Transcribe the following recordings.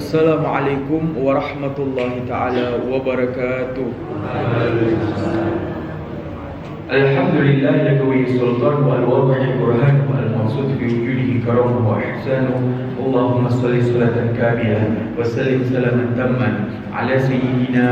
Assalamualaikum warahmatullahi ta'ala wabarakatuh. Alhamdulillah lakawi sultan wal wadhi burhan wal maqsud fi wujudihi karam wa ihsanu. Allahumma salli salatan kamilatan wa sallim salaman tamman ala sayyidina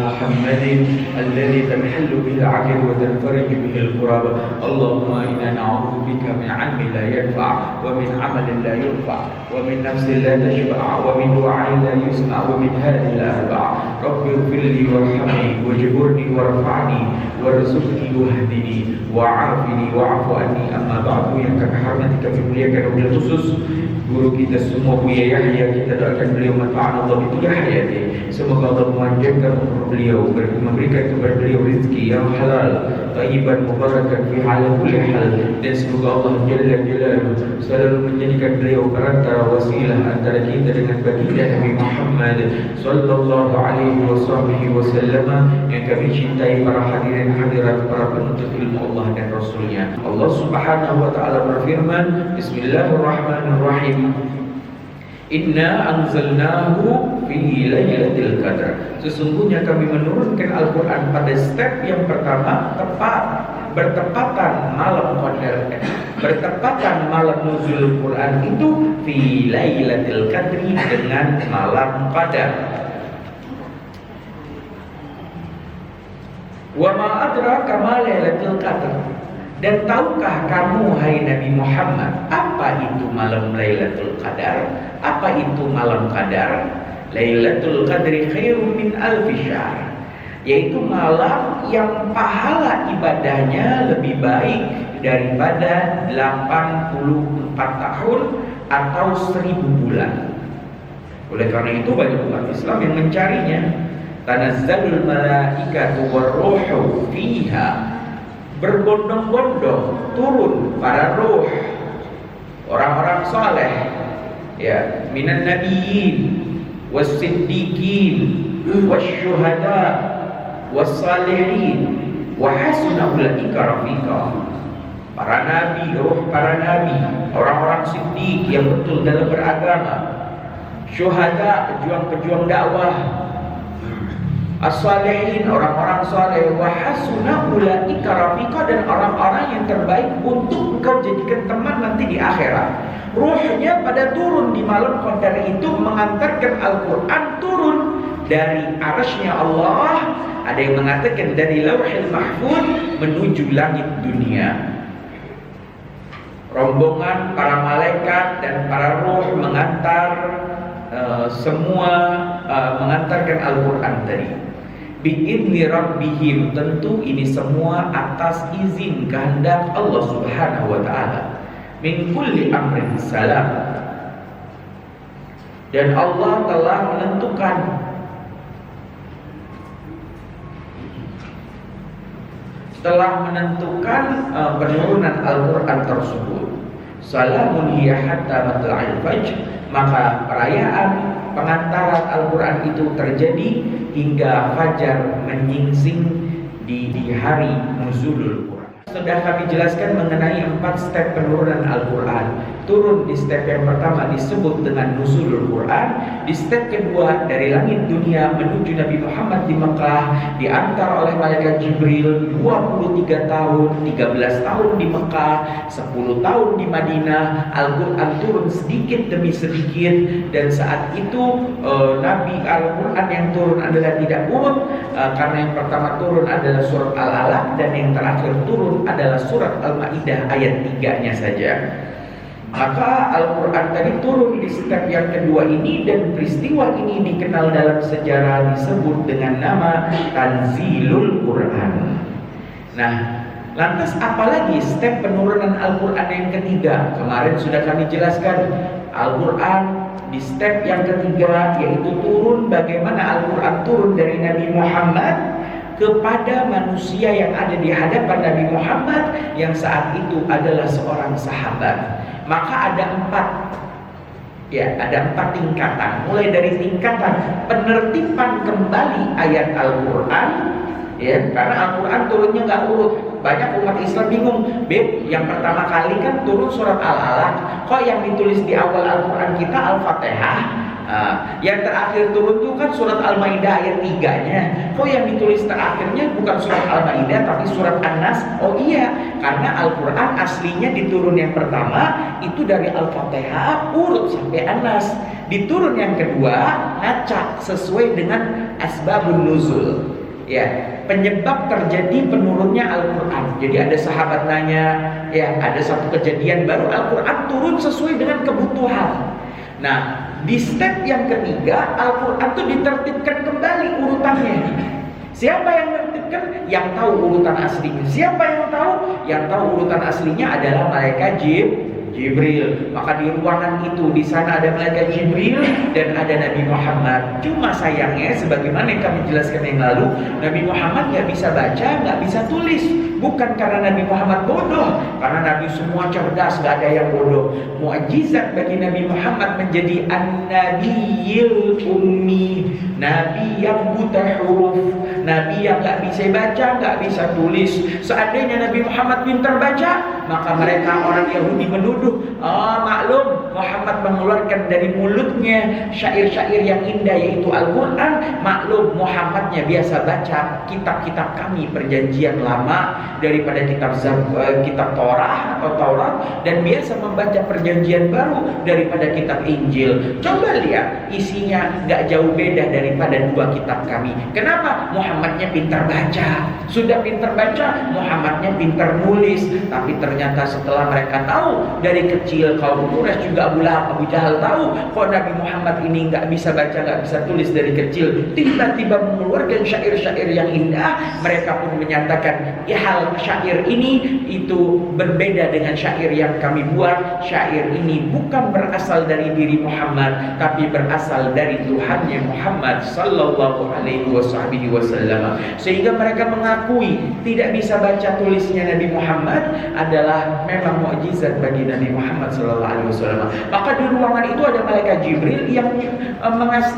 Muhammadin alladhi tanhallu bihi al-'aqid wa tanfariju bihi al-qurab. Allahumma inna na'udzu bika min 'ilmin la yanfa' wa min 'amalin la yurfa' wa min nafsin la tashba' wa min du'a'in la yusma' wa min hadhihi al-arba'. Rabbi ighfirli warhamni wajburni warfa'ni warzuqni wahdini wa'afini wa'fu anni. Amma ba'du, yang kami hormati, kami muliakan wabil khusus guru kita semua, Buya Yahya. Kita doakan beliau manfaat Allah itu hayati. Semoga Allah memanjangkan umur beliau, memberikan kepada beliau rezeki yang halal, thayyiban mubarakan fi halal kulli hal, dan semoga Allah Jalla Jalaluhu selalu menjadikan beliau perantara wasilah antara kita dengan baginda Nabi Muhammad sallallahu alaihi wasallam yang kami cintai. Para hadirin hadirat, para penuntut ilmu Allah dan Rasulnya, Allah Subhanahu wa ta'ala berfirman, Bismillahirrahmanirrahim, Inna anzalnahu fi lailatul qadar. Sesungguhnya kami menurunkan Al-Quran pada step yang pertama, bertepatan malam qadar. Bertepatan malam nuzul Quran itu fi lailatul qadri, dengan malam qadar. Wa ma adraka ma lailatul qadar. Dan tahukah kamu, hai Nabi Muhammad, apa itu malam Lailatul Qadar? Apa itu malam Qadar? Lailatul Qadri khairum min alfi syahr, yaitu malam yang pahala ibadahnya lebih baik daripada 84 tahun atau 1000 bulan. Oleh karena itu banyak umat Islam yang mencarinya. Tanazzalul malaikatu warruhu fiha, berbondong-bondong turun para ruh, orang-orang saleh, ya, minan nabiyyin was-siddiqin wasyuhada was-salihin wa hasuna ulaika rafiqa. Para nabi, ruh para nabi, orang-orang siddiq yang betul dalam beragama, syuhada, pejuang-pejuang dakwah, as-salihin, orang-orang saleh, wa hasuna ulaika rafiqa, dan orang-orang yang terbaik untuk engkau jadikan teman nanti di akhirat. Ruhnya pada turun di malam qadar itu, mengantarkan Al-Quran turun dari arasy-Nya Allah. Ada yang mengatakan dari Lauhil Mahfuz menuju langit dunia. Rombongan para malaikat dan para ruh mengantar mengantarkan Al-Quran tadi. Bi'idni rabbihim, tentu ini semua atas izin kehendak Allah Subhanahu wa ta'ala. Min kulli amrin salam, dan Allah telah menentukan penurunan Al-Quran tersebut. Salamun hiya hatta matla'il fajr, maka perayaan pengantaran Al-Quran itu terjadi hingga fajar menyingsing di hari nuzulul Quran. Sudah kami jelaskan mengenai 4 step penurunan Al-Quran. Turun di step yang pertama disebut dengan nuzulul Quran. Di step kedua dari langit dunia menuju Nabi Muhammad di Mekah, diantar oleh malaikat Jibril 23 tahun, 13 tahun di Mekah, 10 tahun di Madinah. Al-Quran turun sedikit demi sedikit, dan saat itu Nabi Al-Quran yang turun adalah tidak urut, karena yang pertama turun adalah surat Al-Alaq, dan yang terakhir turun adalah surat Al-Maidah ayat 3-nya saja. Maka Al-Quran tadi turun di step yang kedua ini, dan peristiwa ini dikenal dalam sejarah disebut dengan nama Tanzilul Quran. Nah, lantas apalagi step penurunan Al-Quran yang ketiga? Kemarin sudah kami jelaskan Al-Quran di step yang ketiga, yaitu turun, bagaimana Al-Quran turun dari Nabi Muhammad kepada manusia yang ada di hadapan Nabi Muhammad, yang saat itu adalah seorang sahabat. Maka ada 4 tingkatan. Mulai dari tingkatan penertiban kembali ayat Al-Quran, ya, karena Al-Quran turunnya nggak urut. Banyak umat Islam bingung, Beb, yang pertama kali kan turun surat Al-Alaq, kok yang ditulis di awal Al-Quran kita Al-Fatihah, Yang terakhir turun itu kan surat Al-Maidah ayat 3-nya. Kok yang ditulis terakhirnya bukan surat Al-Maidah tapi surat An-Nas? Oh iya, karena Al-Quran aslinya diturun yang pertama itu dari Al-Fatihah urut sampai An-Nas. Diturun yang kedua ngacak sesuai dengan asbabun nuzul. Ya, penyebab terjadi penurunnya Al-Quran. Jadi ada sahabat nanya, ya ada satu kejadian baru Al-Quran turun sesuai dengan kebutuhan. Nah, di step yang ketiga Al-Quran itu ditertibkan kembali urutannya. Siapa yang menertibkan? Yang tahu urutan aslinya. Siapa yang tahu? Yang tahu urutan aslinya adalah malaikat Jibril. Maka di ruangan itu di sana ada malaikat Jibril dan ada Nabi Muhammad. Cuma sayangnya sebagaimana yang kami jelaskan yang lalu, Nabi Muhammad nggak bisa baca, nggak bisa tulis. Bukan karena Nabi Muhammad bodoh, karena Nabi semua cerdas, nggak ada yang bodoh. Mukjizat bagi Nabi Muhammad menjadi an-nabiyil ummi, Nabi yang buta huruf, Nabi yang nggak bisa baca, nggak bisa tulis. Seandainya Nabi Muhammad pintar baca, maka mereka orang Yahudi menuduh, maklum Muhammad mengeluarkan dari mulutnya syair-syair yang indah yaitu Al-Quran. Maklum Muhammadnya biasa baca kitab-kitab kami perjanjian lama daripada kitab Torah atau Taurat, dan biasa membaca perjanjian baru daripada kitab Injil. Coba lihat isinya nggak jauh beda daripada dua kitab kami. Kenapa? Muhammadnya pintar baca. Sudah pintar baca, Muhammadnya pintar nulis. Tapi ternyata setelah mereka tahu dari kecil, kaum Quraisy juga Abu Jahal tahu kok Nabi Muhammad ini nggak bisa baca, nggak bisa tulis dari kecil, tiba-tiba mengeluarkan syair-syair yang indah. Mereka pun menyatakan, ya hal syair ini itu berbeda dengan syair yang kami buat. Syair ini bukan berasal dari diri Muhammad, tapi berasal dari Tuhannya Muhammad sallallahu alaihi wasallam. Sehingga mereka mengakui tidak bisa baca tulisnya Nabi Muhammad adalah memang mukjizat bagi Nabi Muhammad sallallahu alaihi wasallam. Maka di ruangan itu ada malaikat Jibril yang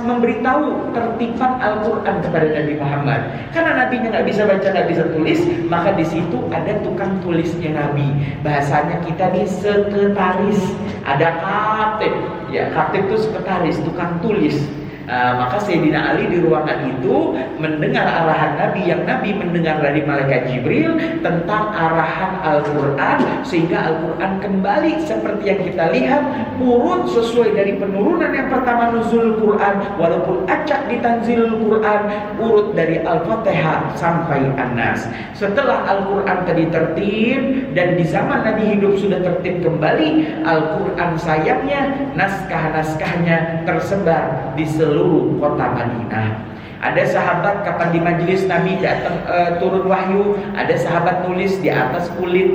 memberitahu tertiban Al-Quran kepada Nabi Muhammad. Karena Nabinya nggak bisa baca, nggak bisa tulis, maka di situ ada tukang tulisnya Nabi. Bahasanya kita nih sekretaris, ada katib. Ya, katib itu sekretaris, tukang tulis. Maka Sayyidina Ali di ruangan itu mendengar arahan Nabi, yang Nabi mendengar dari malaikat Jibril tentang arahan Al-Quran, sehingga Al-Quran kembali seperti yang kita lihat, urut sesuai dari penurunan yang pertama nuzul Quran, walaupun acak di tanzilul Quran, urut dari Al-Fatihah sampai An-Nas. Setelah Al-Quran tadi tertib dan di zaman Nabi hidup sudah tertib kembali, Al-Quran sayangnya naskah-naskahnya tersebar di seluruh kota Madinah. Ada sahabat kapan di majelis Nabi datang turun wahyu, ada sahabat nulis di atas kulit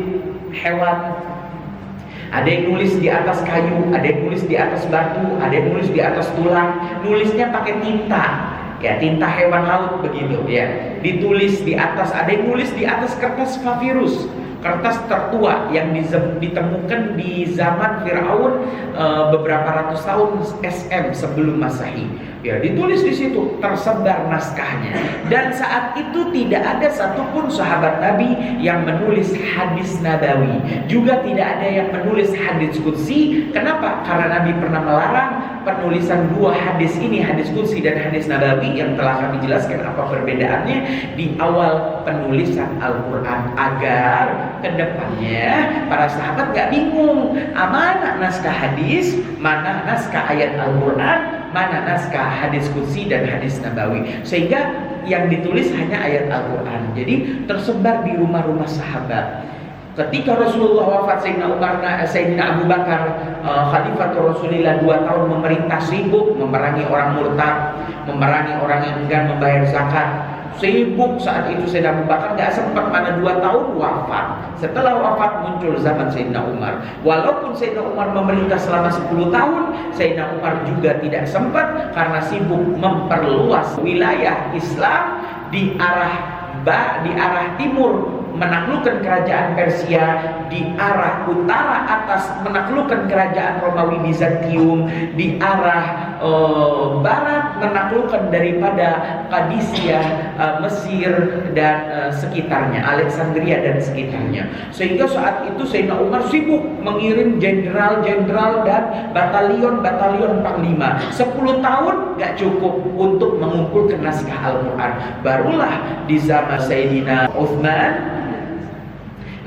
hewan, ada yang nulis di atas kayu, ada yang nulis di atas batu, ada yang nulis di atas tulang. Nulisnya pakai tinta, ya tinta hewan laut begitu ya. Ditulis di atas, ada yang nulis di atas kertas papirus, kertas tertua yang ditemukan di zaman Firaun beberapa ratus tahun SM sebelum Masehi. Ya, ditulis di situ, tersebar naskahnya. Dan saat itu tidak ada satupun sahabat Nabi yang menulis hadis nabawi. Juga tidak ada yang menulis hadis qudsi. Kenapa? Karena Nabi pernah melarang penulisan dua hadis ini, hadis qudsi dan hadis nabawi, yang telah kami jelaskan apa perbedaannya di awal penulisan Al-Quran, agar kedepannya para sahabat gak bingung, mana naskah hadis, mana naskah ayat Al-Quran, mana naskah hadis qudsi dan hadis nabawi, sehingga yang ditulis hanya ayat Al-Quran. Jadi tersebar di rumah-rumah sahabat. Ketika Rasulullah wafat, Sayyidina Abu Bakar Khalifah Rasulullah 2 tahun memerintah, sibuk memerangi orang murtad, memerangi orang yang enggan membayar zakat. Sibuk saat itu Sayyidina Abu Bakar, gak sempat, mana 2 tahun wafat. Setelah wafat muncul zaman Sayyidina Umar. Walaupun Sayyidina Umar memerintah selama 10 tahun, Sayyidina Umar juga tidak sempat karena sibuk memperluas wilayah Islam di arah timur menaklukkan kerajaan Persia, di arah utara atas menaklukkan kerajaan Romawi Bizantium, di arah barat menaklukkan daripada Qadisiyah, Mesir dan sekitarnya, Alexandria dan sekitarnya. Sehingga saat itu Sayyidina Umar sibuk mengirim jenderal-jenderal dan batalion-batalion panglima. 10 tahun gak cukup untuk mengumpulkan naskah Al-Quran. Barulah di zaman Sayyidina Utsman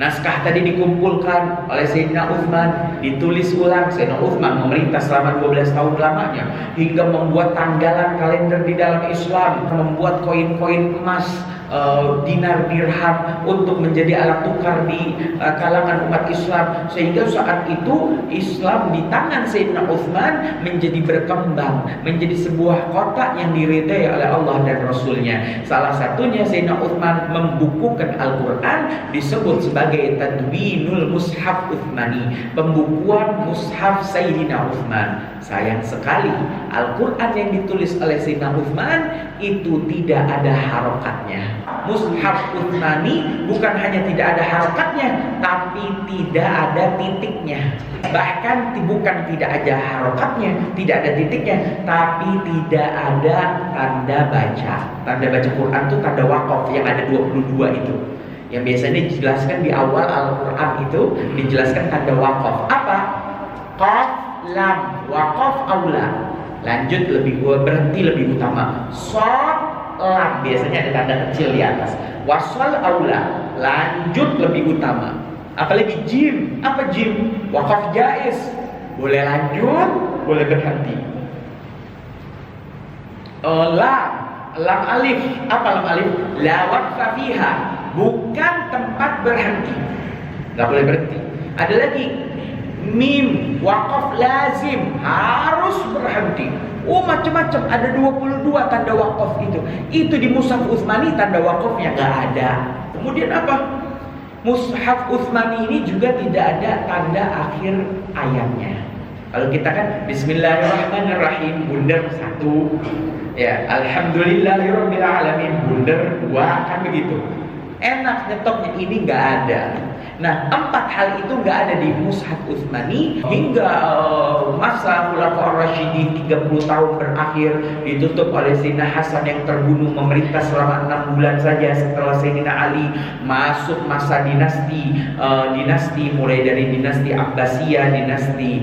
naskah tadi dikumpulkan oleh Sayyidina Utsman, ditulis ulang. Sayyidina Utsman memerintah selama 12 tahun lamanya, hingga membuat tanggalan kalender di dalam Islam, membuat koin-koin emas, dinar dirham untuk menjadi alat tukar di kalangan umat Islam. Sehingga saat itu Islam di tangan Sayyidina Utsman menjadi berkembang, menjadi sebuah kota yang diridai oleh Allah dan Rasulnya. Salah satunya Sayyidina Utsman membukukan Al-Quran, disebut sebagai Tadwinul Mushaf Utsmani, pembukuan Mushaf Sayyidina Utsman. Sayang sekali Al-Quran yang ditulis oleh Sayyidina Utsman itu tidak ada harokatnya. Mushaf Utsmani bukan hanya tidak ada harokatnya, tapi tidak ada titiknya. Bahkan bukan tidak ada harokatnya, tidak ada titiknya, tapi tidak ada tanda baca. Tanda baca Quran itu tanda wakaf yang ada 22 itu, yang biasanya dijelaskan di awal Al-Quran itu dijelaskan tanda wakaf. Apa? Qaf, lam, wakaf, aula. Lanjut lebih, berhenti lebih utama. Shad, lam, biasanya ada tanda kecil di atas. Wasal, aula, lanjut lebih utama. Apalagi jim. Apa jim? Wakaf jaiz, boleh lanjut, boleh berhenti. Lam alif. Apa lam alif? La waqfa fiha, bukan tempat berhenti, nggak boleh berhenti. Ada lagi mim, wakaf lazim, harus berhenti. Oh, macam-macam, ada 22 tanda wakaf itu. Itu di Mushaf Utsmani tanda wakafnya nggak ada. Kemudian apa? Mushaf Utsmani ini juga tidak ada tanda akhir ayatnya. Kalau kita kan Bismillahirrahmanirrahim, bundar 1, ya, Alhamdulillahirabbil alamin, bundar 2, kan begitu. Enak nyetopnya, ini nggak ada. Nah, 4 hal itu nggak ada di Mushaf Utsmani hingga masa Khulafaur Rasyidin 30 tahun berakhir, ditutup oleh Sayyidina Hasan yang terbunuh memerintah selama 6 bulan saja setelah Sayyidina Ali. Masuk masa dinasti mulai dari dinasti Abbasiyah, dinasti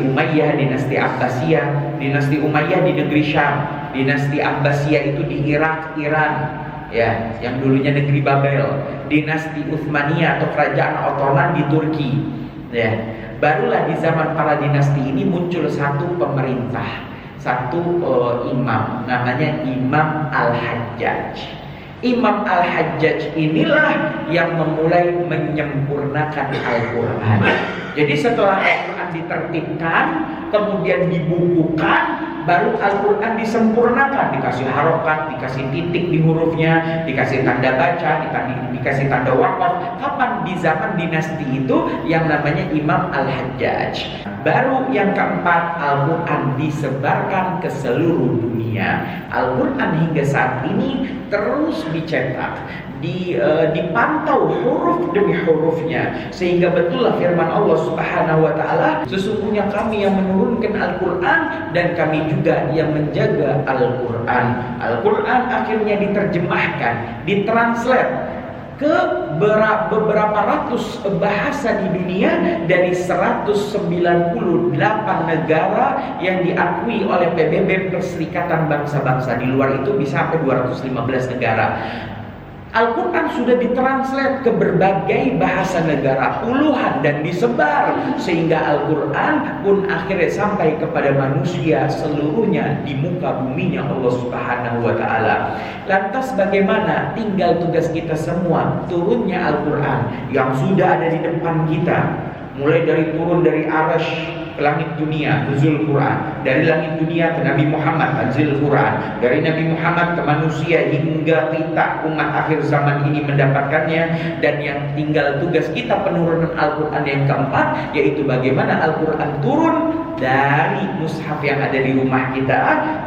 Umayyah, dinasti Abbasiyah. Dinasti Umayyah di negeri Syam, dinasti Abbasiyah itu di Irak, Iran, ya, yang dulunya negeri Babel. Dinasti Utsmaniyah atau kerajaan Ottoman di Turki, ya. Barulah di zaman para dinasti ini muncul satu pemerintah, satu imam, namanya Imam Al-Hajjaj. Imam Al-Hajjaj inilah yang memulai menyempurnakan Al-Quran. Jadi setelah Al-Quran ditertibkan, kemudian dibukukan, baru Al-Quran disempurnakan, dikasih harokat, dikasih titik di hurufnya, dikasih tanda baca, dikasih tanda wakaf. Kapan? Di zaman dinasti itu yang namanya Imam Al-Hajjaj. Baru yang keempat, Al-Quran disebarkan ke seluruh dunia. Al-Quran hingga saat ini terus dicetak, dipantau huruf demi hurufnya, sehingga betullah firman Allah Subhanahu wa taala, sesungguhnya kami yang menurunkan Al-Quran dan kami juga yang menjaga Al-Quran. Al-Quran akhirnya diterjemahkan, ditranslate ke beberapa ratus bahasa di dunia dari 198 negara yang diakui oleh PBB, Perserikatan Bangsa-Bangsa. Di luar itu bisa sampai 215 negara. Al-Quran sudah ditranslate ke berbagai bahasa negara, puluhan, dan disebar, sehingga Al-Quran pun akhirnya sampai kepada manusia seluruhnya di muka buminya Allah Subhanahu wa ta'ala. Lantas bagaimana? Tinggal tugas kita semua, turunnya Al-Quran yang sudah ada di depan kita, mulai dari turun dari Arasy ke langit dunia nuzul Quran, dari langit dunia ke Nabi Muhammad tanzil Quran, dari Nabi Muhammad ke manusia hingga kita umat akhir zaman ini mendapatkannya. Dan yang tinggal tugas kita penurunan Al-Quran yang keempat, yaitu bagaimana Al-Quran turun dari mushaf yang ada di rumah kita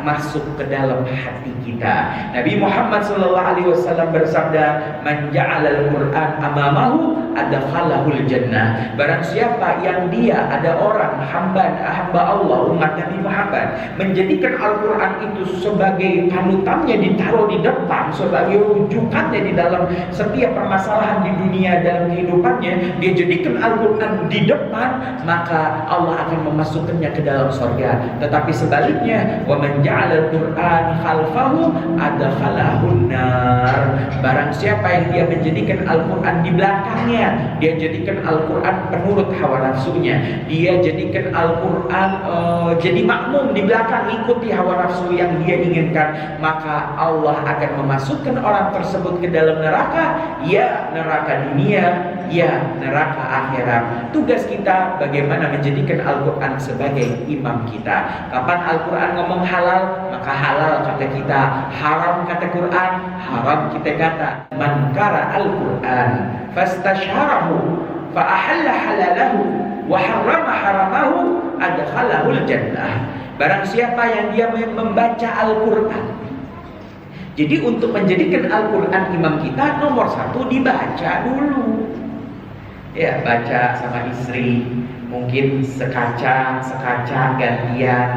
masuk ke dalam hati kita. Nabi Muhammad SAW bersabda, "Man ja'alal Qur'an amamahu adkhalahul jannah." Barang siapa yang dia ada orang hamba Allah umat Nabi Muhammad menjadikan Al-Quran itu sebagai panutannya, ditaruh di depan sebagai rujukannya di dalam setiap permasalahan di dunia dalam kehidupannya, dia jadikan Al-Quran di depan, maka Allah akan memasukkannya ke dalam surga. Tetapi sebaliknya, wa man ja'alal Qur'an khalfahu adkhalahun nar. Barang siapa yang dia menjadikan Al-Quran di belakangnya, dia jadikan Al-Quran penurut hawa nafsunya, dia jadikan Al-Quran jadi makmum di belakang, ikuti hawa nafsu yang dia inginkan, maka Allah akan memasukkan orang tersebut ke dalam neraka, ya neraka dunia, ya neraka akhirat. Tugas kita bagaimana menjadikan Al-Quran sebagai imam kita. Kapan Al-Quran ngomong halal, maka halal kata kita, haram kata Quran, haram kita kata. Man qara Al-Quran fastashharahu fa ahalla halalahu wa harrama haramahu adkhalahul jannah. Barang siapa yang dia membaca Al-Quran. Jadi untuk menjadikan Al-Quran imam kita, nomor satu dibaca dulu. Ya, baca sama istri, mungkin sekaca gantian,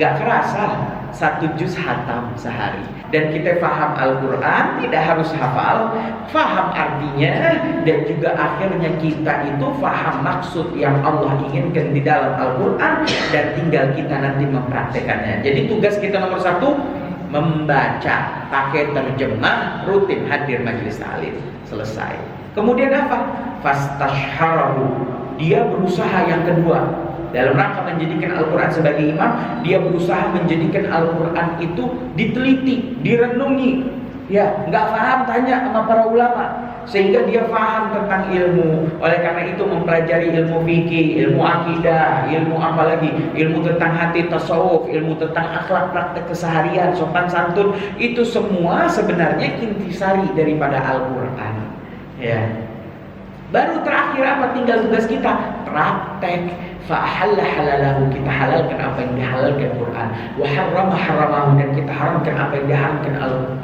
gak kerasa 1 juz hatam sehari. Dan kita faham Al-Quran, tidak harus hafal, faham artinya, dan juga akhirnya kita itu faham maksud yang Allah inginkan di dalam Al-Quran, dan tinggal kita nanti mempraktekannya. Jadi tugas kita nomor satu, membaca, pakai terjemah, rutin hadir majelis ta'lim, selesai. Kemudian apa? Fastashharahu, dia berusaha yang kedua dalam rangka menjadikan Al-Quran sebagai imam, dia berusaha menjadikan Al-Quran itu diteliti, direnungi. Ya, nggak paham tanya sama para ulama, sehingga dia paham tentang ilmu. Oleh karena itu mempelajari ilmu fikih, ilmu akidah, ilmu apa lagi, ilmu tentang hati tasawuf, ilmu tentang akhlak praktek keseharian, sopan santun, itu semua sebenarnya intisari daripada Al-Quran. Ya. Baru terakhir apa? Tinggal tugas kita praktek. Fa'ahalla halalahu, kita halalkan apa yang dihalalkan Quran, wa harrama haramahu, dan kita haramkan apa yang diharamkan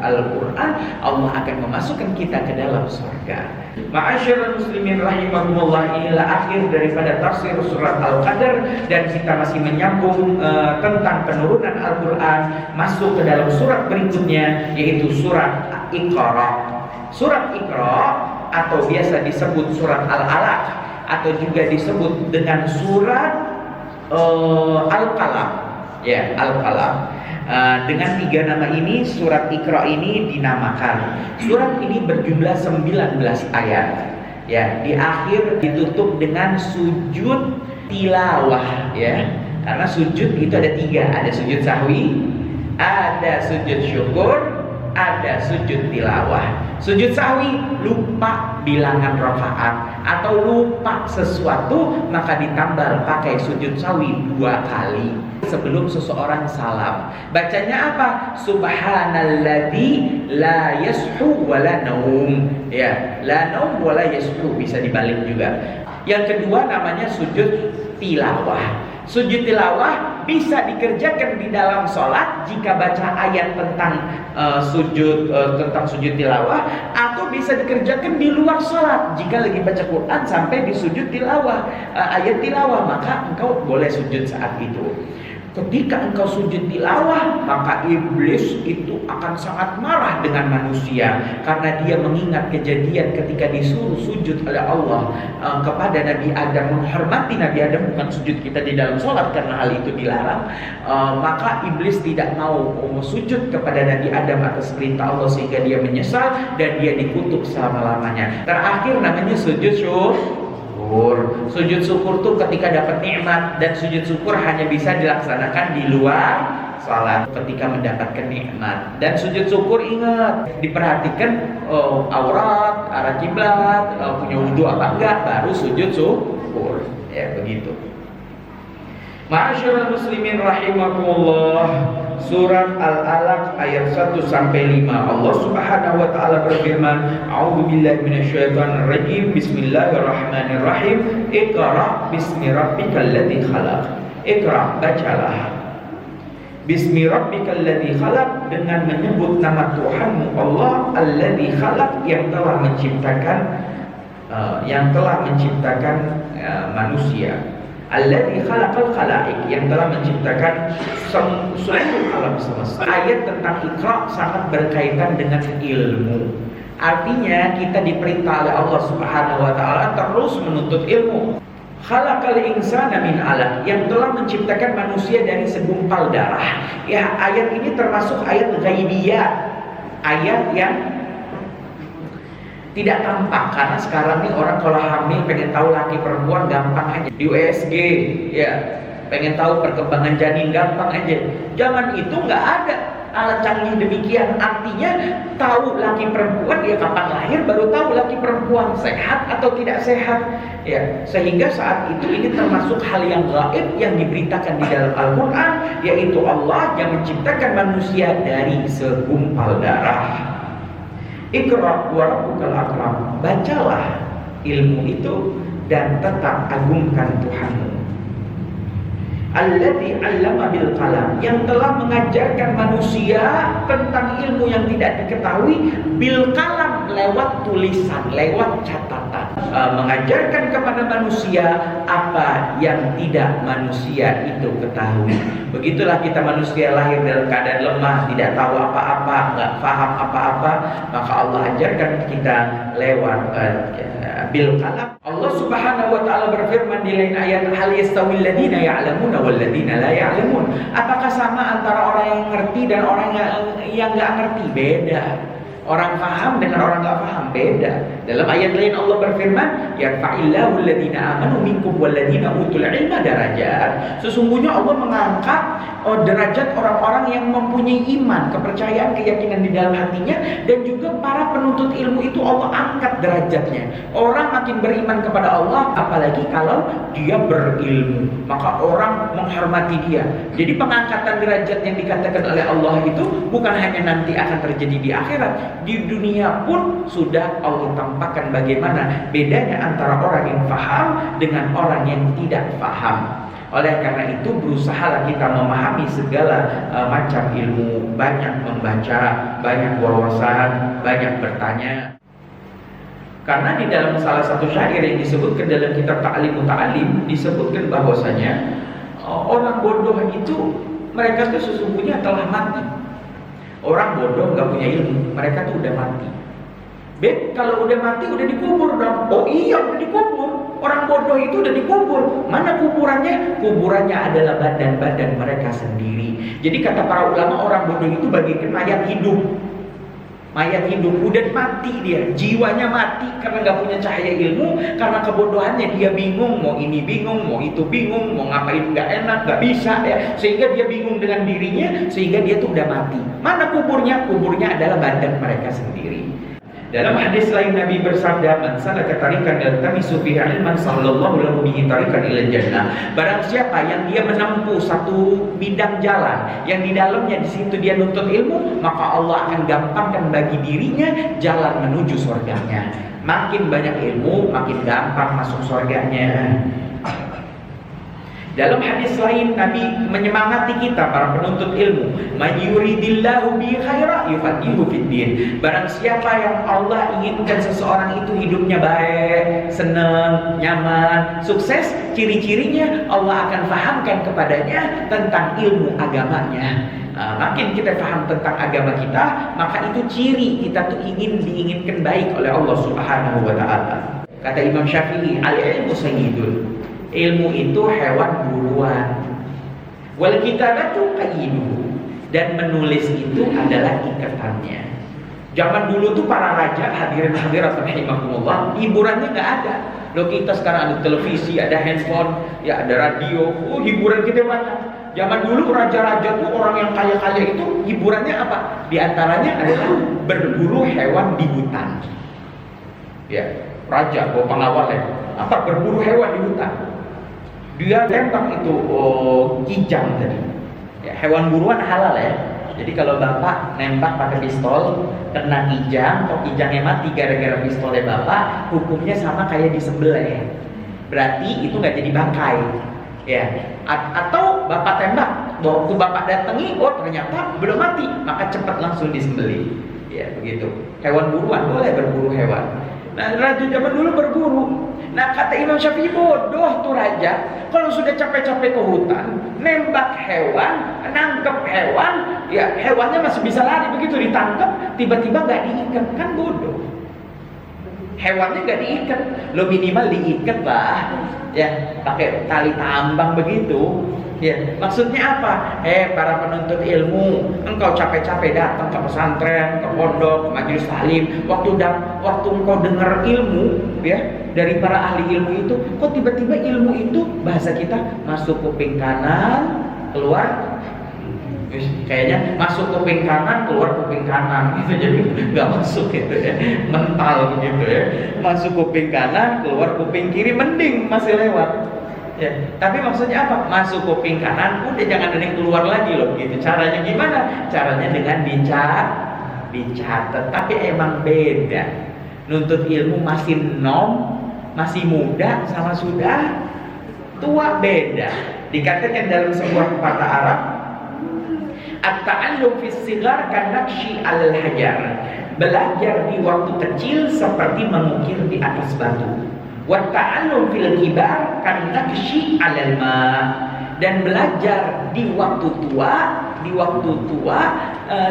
Al-Quran. Allah akan memasukkan kita ke dalam surga. Ma'asyiral muslimin rahimakumullah, inilah akhir daripada tafsir surat Al-Qadr, dan kita masih menyambung tentang penurunan Al-Quran masuk ke dalam surat berikutnya, yaitu surat Iqra. Surat Iqra atau biasa disebut surat Al-Alaq, atau juga disebut dengan surat Al-Qalam, ya, Al-Qalam. Dengan 3 nama ini surat Iqra ini dinamakan. Surat ini berjumlah 19 ayat. Ya, di akhir ditutup dengan sujud tilawah, ya. Karena sujud itu ada 3, ada sujud sahwi, ada sujud syukur, ada sujud tilawah. Sujud sahwi, lupa bilangan rakaat atau lupa sesuatu, maka ditambal pakai sujud sahwi 2 kali sebelum seseorang salam. Bacanya apa? Subhanalladzi la yashu wa la naum. Ya, la naum wa la yashu, bisa dibalik juga. Yang kedua namanya sujud tilawah. Sujud tilawah bisa dikerjakan di dalam sholat jika baca ayat tentang sujud tilawah, atau bisa dikerjakan di luar sholat jika lagi baca Quran sampai di sujud tilawah, ayat tilawah, maka engkau boleh sujud saat itu. Ketika engkau sujud tilawah, maka iblis itu akan sangat marah dengan manusia, karena dia mengingat kejadian ketika disuruh sujud oleh Allah kepada Nabi Adam, menghormati Nabi Adam, bukan sujud kita di dalam sholat karena hal itu dilarang. Maka iblis tidak mau sujud kepada Nabi Adam atas perintah Allah, sehingga dia menyesal dan dia dikutuk selama-lamanya. Terakhir namanya sujud syukur. Sujud syukur tuh ketika dapat nikmat, dan sujud syukur hanya bisa dilaksanakan di luar salat ketika mendapatkan nikmat. Dan sujud syukur ingat diperhatikan aurat, arah kiblat, punya wudu apa enggak, baru sujud syukur. Ya begitu. Ma'asyiral muslimin rahimakumullah. Surat Al-Alaq ayat 1 sampai 5. Allah Subhanahu wa taala berfirman, "A'udzubillahi minasyaitonir rajim. Bismillahirrahmanirrahim. Iqra bismi rabbikal ladzi khalaq." Iqra, bacalah. Bismi rabbikal ladzi khalaq, dengan menyebut nama Tuhanmu Allah alladzi khalaq, yang telah menciptakan manusia. Alladzi khalaqal khalaiq, yang telah menciptakan seluruh alam semesta. Ayat tentang Iqra sangat berkaitan dengan ilmu. Artinya kita diperintah oleh Allah Subhanahu wa taala terus menuntut ilmu. Khalaqal insana min 'alaq, yang telah menciptakan manusia dari segumpal darah. Ya, ayat ini termasuk ayat ghaibiyah. Ayat yang tidak tampak, karena sekarang nih orang kalau hamil pengen tahu laki perempuan gampang aja di USG, ya pengen tahu perkembangan janin gampang aja. Zaman itu nggak ada alat canggih demikian. Artinya tahu laki perempuan ya kapan lahir baru tahu laki perempuan sehat atau tidak sehat, ya. Sehingga saat itu ini termasuk hal yang gaib yang diberitakan di dalam Al-Quran, yaitu Allah yang menciptakan manusia dari segumpal darah. Iqra wa rabbukal akram, bacalah ilmu itu dan tetap agungkan Tuhanmu. Alladzi 'allama bil qalam, yang telah mengajarkan manusia tentang ilmu yang tidak diketahui bil qalam, lewat tulisan, lewat catatan. Mengajarkan kepada manusia apa yang tidak manusia itu ketahui. Begitulah kita manusia lahir dalam keadaan lemah, tidak tahu apa-apa, nggak paham apa-apa, maka Allah ajarkan kita lewat bil qalam. Allah Subhanahu wa taala berfirman di lain ayat, hal yastawil ladzina ya'lamuna wal ladzina la ya'lamun. Apakah sama antara orang yang ngerti dan orang yang enggak ngerti? Beda. Orang paham dengan orang enggak paham beda. Dalam ayat lain Allah berfirman, yarfa'illahu alladzina amanu minkum wal ladzina utul ilma darajat. Sesungguhnya Allah mengangkat derajat orang-orang yang mempunyai iman, kepercayaan, keyakinan di dalam hatinya, dan juga para penuntut ilmu itu Allah angkat derajatnya. Orang makin beriman kepada Allah, apalagi kalau dia berilmu, maka orang menghormati dia. Jadi pengangkatan derajat yang dikatakan oleh Allah itu bukan hanya nanti akan terjadi di akhirat, di dunia pun sudah Allah tampakkan bagaimana bedanya antara orang yang paham dengan orang yang tidak paham. Oleh karena itu berusahalah kita memahami segala macam ilmu, banyak membaca, banyak wawasan, banyak bertanya. Karena di dalam salah satu syair yang disebutkan dalam kitab Ta'lim Muta'alim disebutkan bahwasanya orang bodoh itu mereka tuh sesungguhnya telah mati. Orang bodoh nggak punya ilmu, mereka tuh udah mati. Kalau udah mati udah dikubur dong. Oh iya, udah dikubur. Orang bodoh itu udah dikubur. Mana kuburannya? Kuburannya adalah badan-badan mereka sendiri. Jadi kata para ulama, orang bodoh itu bagaikan mayat hidup. Mayat hidup, udah mati dia, jiwanya mati karena nggak punya cahaya ilmu, karena kebodohannya dia bingung, mau ini bingung, mau itu bingung, mau ngapain nggak enak, nggak bisa ya, sehingga dia bingung dengan dirinya, sehingga dia tuh udah mati. Mana kuburnya? Kuburnya adalah badan mereka sendiri. Dalam hadis lain Nabi bersabda, "Man salaka tariqan yaltamisu fihi ilman sallallahu lahu bihi tariqan ila jannah." Barang siapa yang dia menempuh satu bidang jalan yang di dalamnya di situ dia nuntut ilmu, maka Allah akan gampangkan bagi dirinya jalan menuju surganya. Makin banyak ilmu, makin gampang masuk surganya. Dalam hadis lain Nabi menyemangati kita para penuntut ilmu, "Man yuridillahu bihi khairan yufaqihuhu fiddin." Barang siapa yang Allah inginkan seseorang itu hidupnya baik, senang, nyaman, sukses, ciri-cirinya Allah akan fahamkan kepadanya tentang ilmu agamanya. Makin kita paham tentang agama kita, maka itu ciri kita tuh diinginkan baik oleh Allah Subhanahu wa taala. Kata Imam Syafi'i, "Al-ilmu sayyidun." Ilmu itu hewan buruan. Wal kitabatu qayyiduhu, dan menulis itu adalah ikatannya. Zaman dulu tuh para raja, hadirin hadirat rahimakumullah, hiburannya nggak ada. Loh, kita sekarang ada televisi, ada handphone, ya ada radio, hiburan kita banyak. Zaman dulu raja-raja tuh orang yang kaya-kaya itu hiburannya apa? Di antaranya adalah berburu hewan di hutan. Ya, raja bawa pengawalnya, apa berburu hewan di hutan. Dia tembak itu kijang tadi. Ya, hewan buruan halal ya. Jadi kalau bapak nembak pakai pistol kena kijang, atau kijangnya mati gara-gara pistolnya bapak, hukumnya sama kayak disembelih. Berarti itu nggak jadi bangkai. Ya. Atau bapak tembak, waktu bapak datangi, oh ternyata belum mati, maka cepat langsung disembelih. Ya begitu. Hewan buruan boleh berburu hewan. Nah, raja zaman dulu berburu. Nah, kata Imam Syafi'i, bodoh tuh raja kalau sudah capek-capek ke hutan, nembak hewan, nangkep hewan, ya hewannya masih bisa lari, begitu ditangkap tiba-tiba nggak diikat, kan bodoh. Hewannya nggak diikat, lo minimal diikat lah, ya pakai tali tambang begitu. Ya, maksudnya apa? Para penuntut ilmu, engkau capek-capek datang ke pesantren, ke pondok, ke majelis taklim. Waktu engkau dengar ilmu, ya dari para ahli ilmu itu, kok tiba-tiba ilmu itu bahasa kita masuk kuping kanan, keluar, kayaknya masuk kuping kanan, keluar kuping kanan, gitu. Jadi nggak masuk gitu ya, mental gitu ya. Masuk kuping kanan, keluar kuping kiri, mending masih lewat. Ya, tapi maksudnya apa? Masuk kuping kanan, udah jangan ada yang keluar lagi loh. Gitu. Caranya gimana? Caranya dengan dicatat. Tapi emang beda. Nuntut ilmu masih masih muda sama sudah tua beda. Dikatakan dalam sebuah pepatah Arab, at-ta'allum fi sigar kanakshi 'alal hajar. Belajar di waktu kecil seperti mengukir di atas batu. Wa ta'allum fil kibar kan nakshi 'alal ma, dan belajar di waktu tua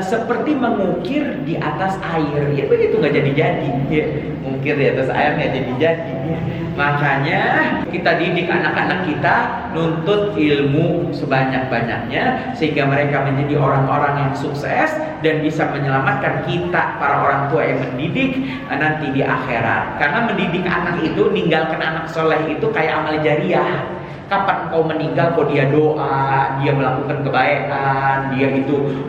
seperti mengukir di atas air. Ya begitu, nggak jadi-jadi ya. Mengukir di atas air nggak jadi-jadi ya. Makanya kita didik anak-anak kita nuntut ilmu sebanyak-banyaknya sehingga mereka menjadi orang-orang yang sukses dan bisa menyelamatkan kita para orang tua yang mendidik nanti di akhirat. Karena mendidik anak itu, ninggalkan anak soleh itu kayak amal jariah. Kapan kau meninggal, kok dia doa, dia melakukan kebaikan, dia itu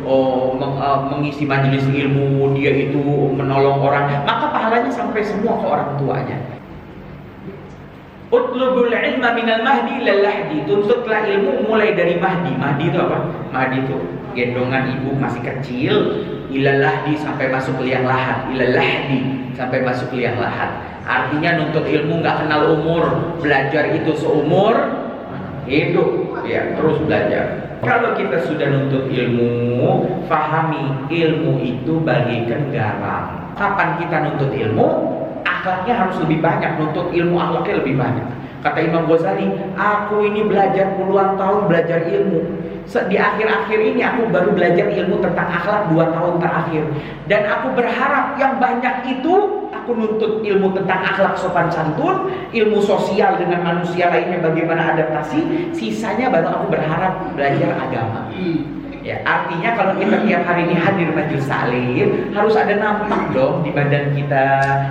mengisi majelis ilmu, dia itu menolong orang, maka pahalanya sampai semua ke orang tuanya. Utlubul ilma minal mahdi lal lahdi. Tuntutlah ilmu mulai dari mahdi. Mahdi itu apa? Mahdi itu gendongan ibu masih kecil, ilal lahdi sampai masuk ke liang lahat. Ilal lahdi sampai masuk ke liang lahat. Artinya nuntut ilmu nggak kenal umur. Belajar itu seumur hidup, ya terus belajar. Kalau kita sudah nuntut ilmu, fahami ilmu itu bagaikan garam. Kapan kita nuntut ilmu? Akhlaknya harus lebih banyak. Nuntut ilmu akhlaknya lebih banyak. Kata Imam Ghazali, aku ini belajar puluhan tahun belajar ilmu. Di akhir-akhir ini aku baru belajar ilmu tentang akhlak 2 tahun terakhir. Dan aku berharap yang banyak itu aku nuntut ilmu tentang akhlak sopan santun, ilmu sosial dengan manusia lainnya bagaimana adaptasi, sisanya baru aku berharap belajar agama. Ya, artinya kalau kita tiap hari ini hadir majelis taklim, harus ada nampak dong di badan kita,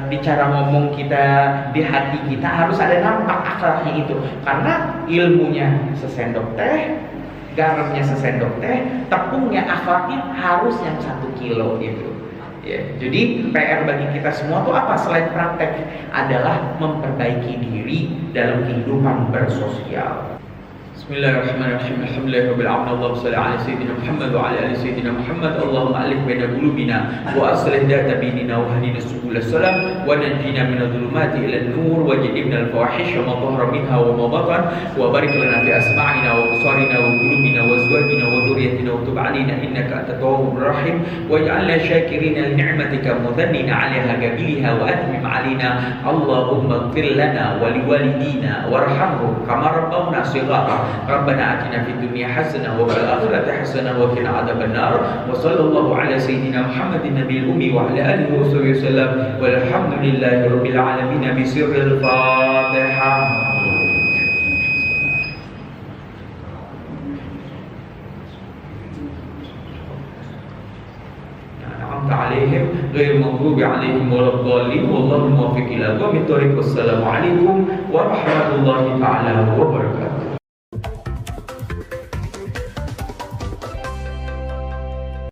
di cara ngomong kita, di hati kita, harus ada nampak akhlaknya itu. Karena ilmunya sesendok teh, garamnya sesendok teh, tepungnya akhlaknya harus yang 1 kilo gitu. Ya, jadi PR bagi kita semua tuh apa? Selain praktek adalah memperbaiki diri dalam kehidupan bersosial. Bismillahirrahmanirrahim. Alhamdulillahirabbil alamin. Allahumma shalli ala sayyidina Muhammad wa ala ali sayyidina Muhammad. Allahumma alif baina qulubina wa aslih dhata bainina wa hdina subul salam wa najjina minadh dhulumati ila an-nur wa jannibna al-fawahisha ma dhahara minha wa ma batan wa barik lana fi asma'ina wa absarina wa qulubina wa azwajina wa dhurriyyatina wa tub 'alaina innaka antat tawwabur rahim waj'alna syakirina li ni'matika mudhannina 'alaiha qabiliha wa atmim 'alaina. Allahumma ighfir lana wa liwalidina warhamhum kama rabbawna shighara. Rabbana atina fid dunya hasanah wa fil akhirati hasanah wa qina adzaban nar. Wa sallallahu ala sayyidina Muhammadin nabiyil ummi wa ala alihi wa sahbihi wasallam. Walhamdulillahi rabbil alamin bi sirril Fatihah. عليهم غير المغضوب عليهم ولا الضالين والله الموفق إلى القوم الطريق. والسلام عليكم ورحمة الله تعالى وبركاته.